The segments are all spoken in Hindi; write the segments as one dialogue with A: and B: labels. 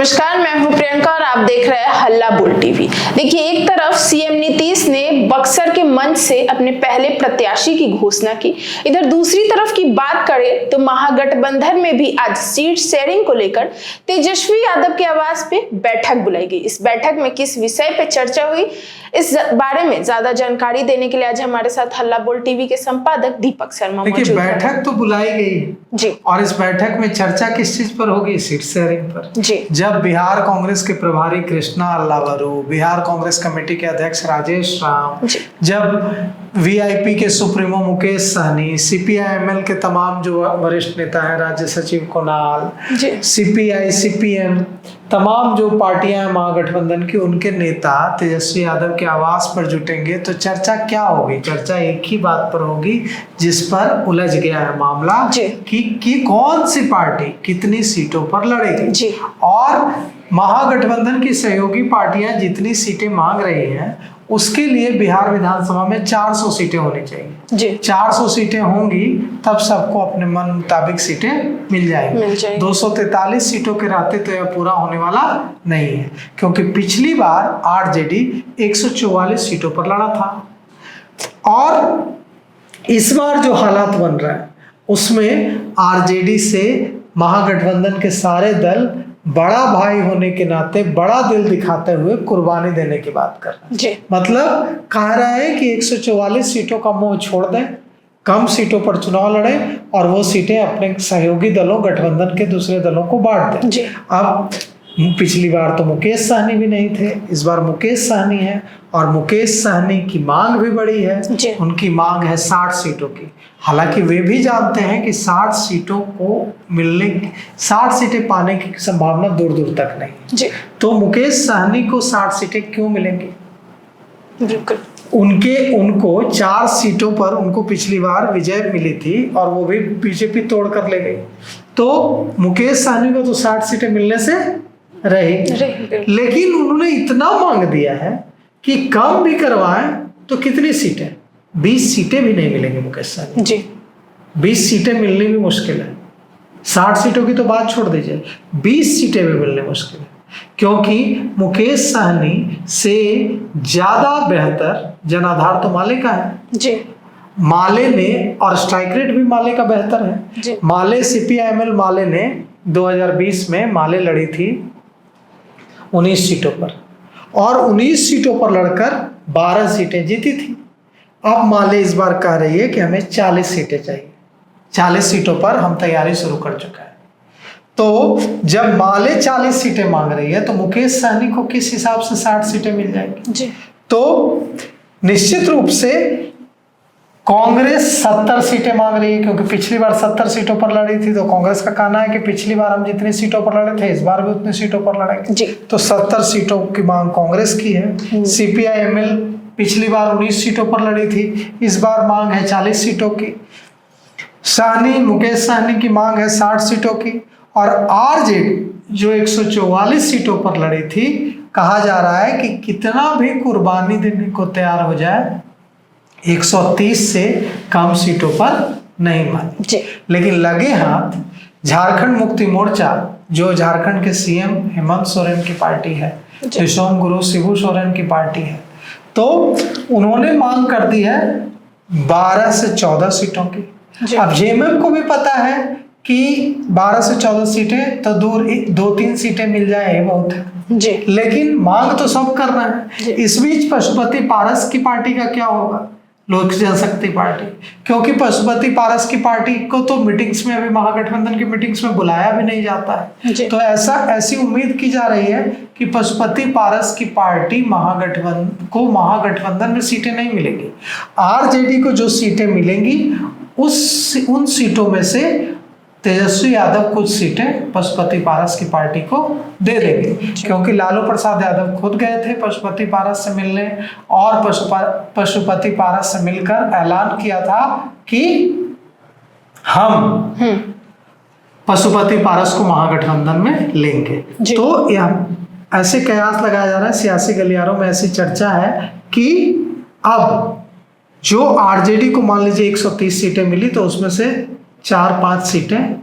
A: नमस्कार, मैं हूं प्रियंका और आप देख रहे हैं हल्ला बोल टीवी। देखिए, एक तरफ सीएम नीतीश ने बक्सर के मंच से अपने पहले प्रत्याशी की घोषणा की, इधर दूसरी तरफ की बात करें तो महागठबंधन में भी आज सीट शेयरिंग को लेकर तेजस्वी यादव के आवास पे बैठक बुलाई गई। इस बैठक में किस विषय पे चर्चा हुई, इस बारे में ज्यादा जानकारी देने के लिए आज हमारे साथ हल्ला बोल टीवी के संपादक दीपक शर्मा मौजूद हैं।
B: बैठक तो बुलाई गई
A: जी,
B: और इस बैठक में चर्चा किस चीज पर होगी? सीट शेयरिंग पर
A: जी।
B: जब बिहार कांग्रेस के प्रभारी कृष्णा अल्लावरू, बिहार कांग्रेस कमेटी के अध्यक्ष राजेश राम, जब वीआईपी के सुप्रीमो मुकेश सहनी, सीपीआई-एमएल के तमाम जो वरिष्ठ नेता हैं, राज्य सचिव कुणाल, सीपीआई, सीपीएम, तमाम जो पार्टियां हैं महागठबंधन की, उनके नेता तेजस्वी यादव के आवास पर जुटेंगे तो चर्चा क्या होगी? चर्चा एक ही बात पर होगी जिस पर उलझ गया है मामला कि कौन सी पार्टी कितनी सीटों पर लड़ेगी। और महागठबंधन की सहयोगी पार्टियां जितनी सीटें मांग रही हैं उसके लिए बिहार विधानसभा में 400 सीटें होनी चाहिए। 400 सीटें होंगी तब सबको अपने मन मुताबिक सीटें मिल जाएंगी। 243 सीटों के रहते तो यह पूरा होने वाला नहीं है, क्योंकि पिछली बार आरजेडी 144 सीटों पर लड़ा था और इस बार जो हालात बन रहा है उसमें आरजेडी से महागठबंधन के सारे दल बड़ा भाई होने के नाते बड़ा दिल दिखाते हुए कुर्बानी देने की बात कर रहे हैं। मतलब कह रहा है कि 144 सीटों का मोह छोड़ दें, कम सीटों पर चुनाव लड़ें और वो सीटें अपने सहयोगी दलों, गठबंधन के दूसरे दलों को बांट दें। अब पिछली बार तो मुकेश सहनी भी नहीं थे, इस बार मुकेश सहनी है और मुकेश सहनी की मांग भी बड़ी है। उनकी मांग है 60 सीटों की। हालांकि वे भी जानते हैं कि 60 सीटों को मिलने, 60 सीटें पाने की संभावना दूर दूर तक नहीं। तो मुकेश सहनी को 60 सीटें क्यों मिलेंगी?
A: बिल्कुल
B: उनको 4 सीटों पर उनको पिछली बार विजय मिली थी और वो भी बीजेपी तोड़ कर ले गई। तो मुकेश सहनी को तो 60 सीटें मिलने से रही, लेकिन उन्होंने इतना मांग दिया है कि कम भी करवाएं तो कितनी सीटें? 20 सीटें भी नहीं मिलेंगी मुकेश सहनी जी। 20 सीटें मिलनी भी मुश्किल है। 60 सीटों की तो बात छोड़ दीजिए, 20 सीटें भी मिलनी मुश्किल है, क्योंकि मुकेश सहनी से ज्यादा बेहतर जनाधार तो माले का है जी। माले ने, और स्ट्राइक रेट भी माले का बेहतर है जी। माले, सीपीआई-एमएल माले ने 2020 में माले लड़ी थी 19 सीटों पर और 19 सीटों पर लड़कर 12 सीटें जीती थी। अब माले इस बार कह रही है कि हमें 40 सीटें चाहिए। 40 सीटों पर हम तैयारी शुरू कर चुका है। तो जब माले 40 सीटें मांग रही है तो मुकेश सहनी को किस हिसाब से 60 सीटें मिल जाएंगी जी। तो निश्चित रूप से कांग्रेस 70 सीटें मांग रही है, क्योंकि पिछली बार 70 सीटों पर लड़ी थी। तो कांग्रेस का कहना है कि पिछली बार हम जितनी सीटों पर लड़े थे इस बार भी उतनी सीटों पर लड़ेंगे जी। तो 70 सीटों की मांग कांग्रेस की है। सीपीआई-एमएल पिछली बार 19 सीटों पर लड़ी थी, इस बार मांग है 40 सीटों की। सहनी, मुकेश सहनी की मांग है 60 सीटों की। और आरजेडी जो 144 सीटों पर लड़ी थी, कहा जा रहा है कि कितना भी कुर्बानी देने को तैयार हो जाए 130 से कम सीटों पर नहीं मानी। लेकिन लगे हाथ झारखंड मुक्ति मोर्चा, जो झारखंड के सीएम हेमंत सोरेन की पार्टी है, शिशोम गुरु शिबू सोरेन की पार्टी है, तो उन्होंने मांग कर दी है 12 से 14 सीटों की। अब जेएमएम को भी पता है कि 12 से 14 सीटें तो दूर 2-3 सीटें मिल जाए बहुत है जी। लेकिन मांग तो सब कर रहे हैं। इस बीच पशुपति पारस की पार्टी का क्या होगा? लोक जनशक्ति पार्टी, क्योंकि पशुपति पारस की पार्टी को तो मीटिंग्स में, अभी महागठबंधन की मीटिंग्स में बुलाया भी नहीं जाता है। तो ऐसी उम्मीद की जा रही है कि पशुपति पारस की पार्टी महागठबंधन में सीटें नहीं मिलेंगी। आरजेडी को जो सीटें मिलेंगी उन सीटों में से तेजस्वी यादव कुछ सीटें पशुपति पारस की पार्टी को दे देंगे, क्योंकि लालू प्रसाद यादव खुद गए थे पशुपति पारस से मिलने और पशुपति पारस से मिलकर ऐलान किया था कि हम पशुपति पारस को महागठबंधन में लेंगे। तो यह ऐसे कयास लगाया जा रहा है, सियासी गलियारों में ऐसी चर्चा है कि अब जो आरजेडी को मान लीजिए 130 सीटें मिली तो उसमें से 4-5 सीटें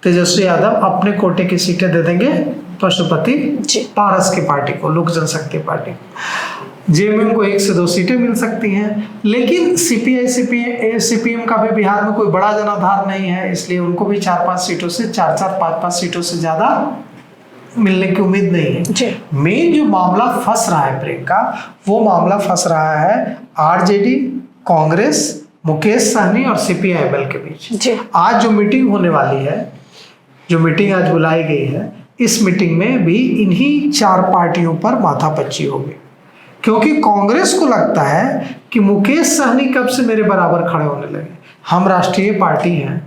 B: तेजस्वी यादव अपने कोटे की सीटें दे देंगे पशुपति पारस की पार्टी को, लोक जनशक्ति पार्टी को। जेएमएम को 1 से 2 सीटें मिल सकती हैं, लेकिन सीपीआई सीपीएम का भी बिहार में कोई बड़ा जनाधार नहीं है, इसलिए उनको भी 4-5 सीटों से 4-4 5-5 सीटों से ज्यादा मिलने की उम्मीद नहीं है। मेन जो मामला फंस रहा है प्रियंका, वो मामला फंस रहा है आरजेडी, कांग्रेस, मुकेश सहनी और सीपीआई-एमएल के बीच। आज जो मीटिंग होने वाली है, जो मीटिंग आज बुलाई गई है, इस मीटिंग में भी इन्हीं 4 पार्टियों पर माथापच्ची होगी, क्योंकि कांग्रेस को लगता है कि मुकेश सहनी कब से मेरे बराबर खड़े होने लगे, हम राष्ट्रीय पार्टी हैं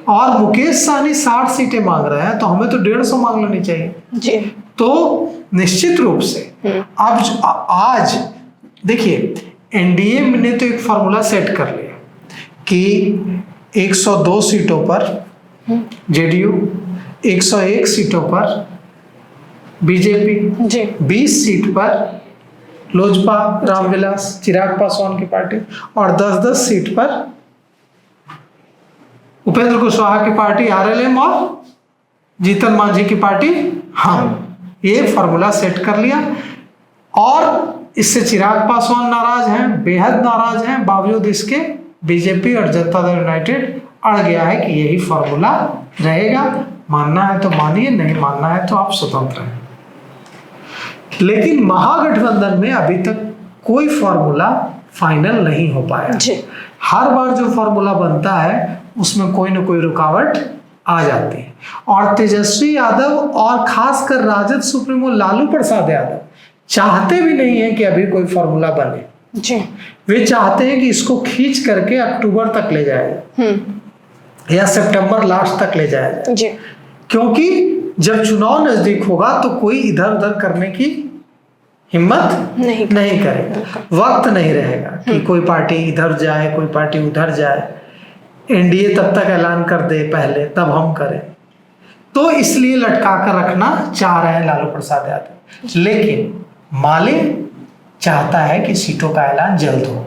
B: और मुकेश सहनी 60 सीटें मांग रहे हैं, तो हमें तो 150 मांग लेनी चाहिए। तो निश्चित रूप से अब आज देखिए, एनडीए ने तो एक फॉर्मूला सेट कर लिया कि 102 सीटों पर जेडीयू, 101 सीटों पर बीजेपी, 20 सीट पर लोजपा, रामविलास चिराग पासवान की पार्टी और 10-10 सीट पर उपेंद्र कुशवाहा की पार्टी आरएलएम और जीतन मांझी की पार्टी हम। ये फॉर्मूला सेट कर लिया और इससे चिराग पासवान नाराज हैं, बेहद नाराज हैं। बावजूद इसके बीजेपी और जनता दल यूनाइटेड अड़ गया है कि यही फॉर्मूला रहेगा, मानना है तो मानिए, नहीं मानना है तो आप स्वतंत्र हैं। लेकिन महागठबंधन में अभी तक कोई फॉर्मूला फाइनल नहीं हो पाया। हर बार जो फॉर्मूला बनता है उसमें कोई ना कोई रुकावट आ जाती है और तेजस्वी यादव और खासकर राजद सुप्रीमो लालू प्रसाद यादव चाहते भी नहीं है कि अभी कोई फॉर्मूला बने। वे चाहते हैं कि इसको खींच करके अक्टूबर तक ले जाए या सितंबर लास्ट तक ले जाया जाए, क्योंकि जब चुनाव नजदीक होगा तो कोई इधर उधर करने की हिम्मत नहीं करेगा, वक्त नहीं रहेगा कि कोई पार्टी इधर जाए, कोई पार्टी उधर जाए, एनडीए तब तक ऐलान कर दे पहले तब हम करें। तो इसलिए लटका कर रखना चाह रहे हैं लालू प्रसाद यादव, लेकिन माले चाहता है कि सीटों का ऐलान जल्द हो।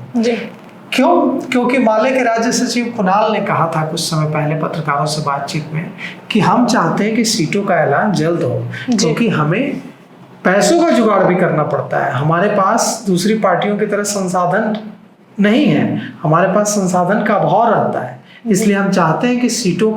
B: क्यों? क्योंकि माले के राज्य सचिव कुणाल ने कहा था कुछ समय पहले पत्रकारों से बातचीत में कि हम चाहते हैं कि सीटों का ऐलान जल्द हो, क्योंकि हमें पैसों का जुगाड़ भी करना पड़ता है। हमारे पास दूसरी पार्टियों की तरह संसाधन नहीं है, हमारे पास संसाधन का अभाव रहता है, इसलिए हम चाहते हैं कि सीटों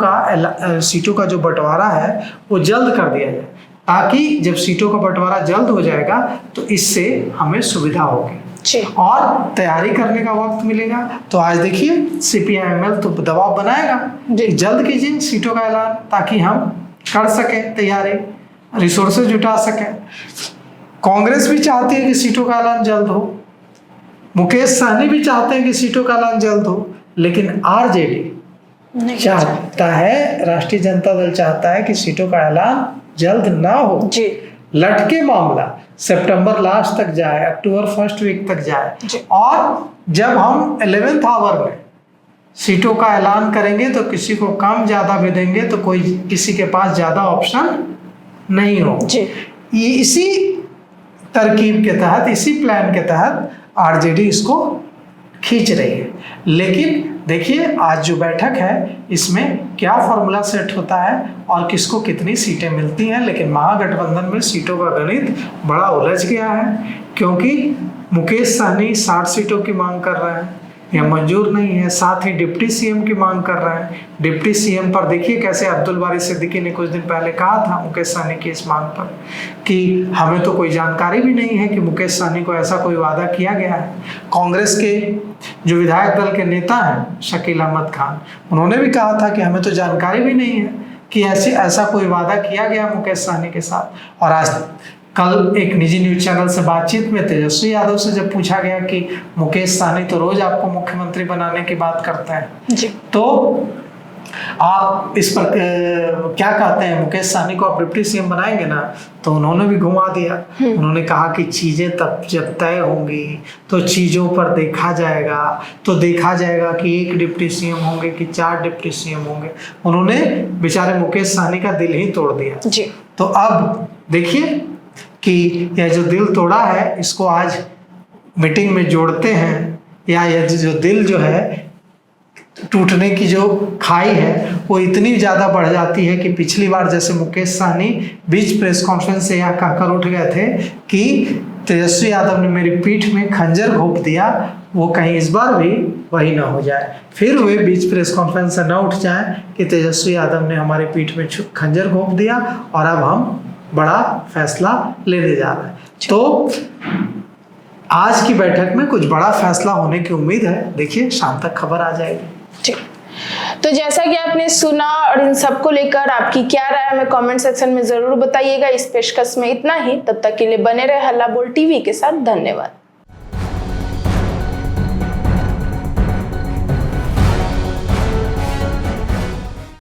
B: का जो बंटवारा है वो जल्द कर दिया जाए, ताकि जब सीटों का बंटवारा जल्द हो जाएगा तो इससे हमें सुविधा होगी और तैयारी करने का वक्त मिलेगा। तो आज देखिए सीपीआई-एमएल तो दबाव बनाएगा कि जल्द कीजिए सीटों का ऐलान, ताकि हम कर सकें तैयारी, रिसोर्सेज जुटा सकें। कांग्रेस भी चाहती है कि सीटों का ऐलान जल्द हो, मुकेश सहनी भी चाहते हैं कि सीटों का ऐलान जल्द हो, लेकिन आरजेडी चाहता है, राष्ट्रीय जनता दल चाहता है कि सीटों का ऐलान जल्द ना हो, लटके मामला सितंबर लास्ट तक जाए, अक्टूबर फर्स्ट वीक तक जाए, और जब हम 11th आवर में सीटों का ऐलान करेंगे तो किसी को कम ज्यादा भी देंगे तो कोई किसी के पास ज्यादा ऑप्शन नहीं हो। ये इसी तरकीब के तहत, इसी प्लान के तहत आरजेडी इसको खींच रही है। लेकिन देखिए आज जो बैठक है इसमें क्या फॉर्मूला सेट होता है और किसको कितनी सीटें मिलती हैं। लेकिन महागठबंधन में सीटों का गणित बड़ा उलझ गया है, क्योंकि मुकेश सहनी 60 सीटों की मांग कर रहे हैं, यह मंजूर नहीं है। साथ ही डिप्टी सीएम की मांग कर रहे हैं। डिप्टी सीएम पर देखिए कैसे अब्दुल बारी सिद्दीकी ने कुछ दिन पहले कहा था मुकेश सहनी की इस मांग पर कि हमें तो कोई जानकारी भी नहीं है कि मुकेश सहनी को ऐसा कोई वादा किया गया है। कांग्रेस के जो विधायक दल के नेता हैं शकील अहमद खान, उन्होंने भी कहा था कि हमें तो जानकारी भी नहीं है कि ऐसा कोई वादा किया गया मुकेश सहनी के साथ। और आज कल एक निजी न्यूज चैनल से बातचीत में तेजस्वी यादव से जब पूछा गया कि मुकेश सहनी तो रोज आपको मुख्यमंत्री बनाने की बात करता है, तो आप इस पर क्या कहते हैं, मुकेश सहनी को आप डिप्टी सीएम बनाएंगे ना? तो उन्होंने भी घुमा दिया। उन्होंने कहा कि चीजें तब जब तय होंगी तो चीजों पर देखा जाएगा, तो देखा जाएगा कि 1 डिप्टी सीएम होंगे कि 4 डिप्टी सीएम होंगे। उन्होंने बेचारे मुकेश सहनी का दिल ही तोड़ दिया। तो अब देखिए कि यह जो दिल तोड़ा है इसको आज मीटिंग में जोड़ते हैं, या यह जो दिल जो है टूटने की जो खाई है वो इतनी ज़्यादा बढ़ जाती है कि पिछली बार जैसे मुकेश सहनी बीच प्रेस कॉन्फ्रेंस से यहाँ कहकर उठ गए थे कि तेजस्वी यादव ने मेरी पीठ में खंजर घोंप दिया, वो कहीं इस बार भी वही ना हो जाए, फिर वे बीच प्रेस कॉन्फ्रेंस से न उठ जाए कि तेजस्वी यादव ने हमारी पीठ में खंजर घोंप दिया और अब हम बड़ा फैसला लेने जा रहे हैं। तो आज की बैठक में कुछ बड़ा फैसला होने की उम्मीद है, देखिए शाम तक खबर आ जाएगी।
A: ठीक, तो जैसा कि आपने सुना और इन सबको लेकर आपकी क्या राय हमें कमेंट सेक्शन में जरूर बताइएगा। इस पेशकश में इतना ही, तब तक के लिए बने रहे हल्ला बोल टीवी के साथ। धन्यवाद।